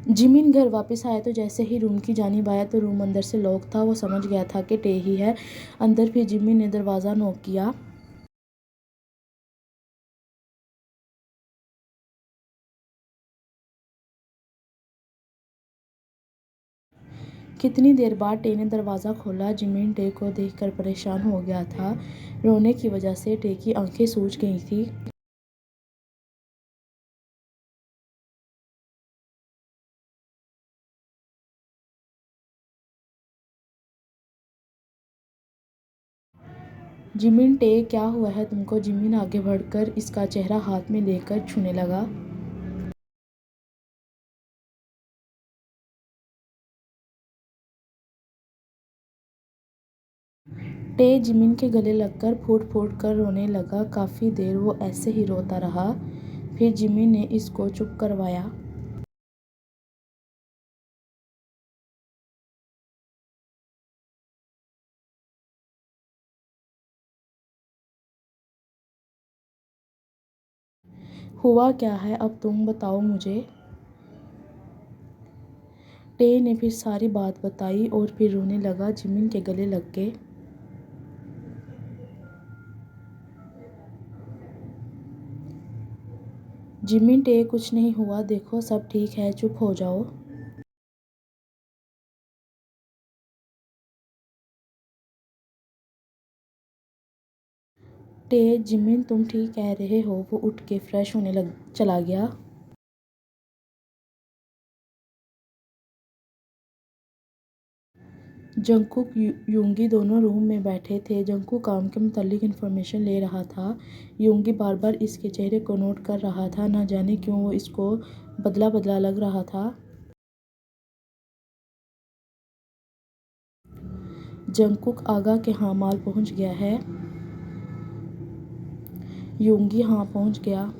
Jimin घर वापस आया तो जैसे ही रूम की जानिब आया तो रूम अंदर से लॉक था। वो समझ गया था कि टे ही है अंदर। फिर जिमिन ने दरवाज़ा नॉक किया। कितनी देर बाद टे ने दरवाज़ा खोला। जिमिन टे को देखकर परेशान हो गया था। रोने की वजह से टे की आंखें सूज गई थी। जिमिन टे क्या हुआ है तुमको? जिमिन आगे बढ़कर इसका चेहरा हाथ में लेकर छूने लगा। टे जिमिन के गले लगकर फूट फूट कर रोने लगा। काफ़ी देर वो ऐसे ही रोता रहा। फिर जिमिन ने इसको चुप करवाया। हुआ क्या है अब तुम बताओ मुझे। टे ने फिर सारी बात बताई और फिर रोने लगा। जिमिन के गले लग के। जिमिन टे कुछ नहीं हुआ, देखो सब ठीक है, चुप हो जाओ। टे जिमिन तुम ठीक कह रहे हो। वो उठ के फ्रेश होने लग चला गया। जंगकुक यूंगी दोनों रूम में बैठे थे। जंगकुक काम के मुतालिक इन्फॉर्मेशन ले रहा था। यूंगी बार बार इसके चेहरे को नोट कर रहा था। ना जाने क्यों वो इसको बदला बदला लग रहा था। जंगकुक आगा के हाँ माल पहुंच गया है। यूंगी हाँ पहुंच गया।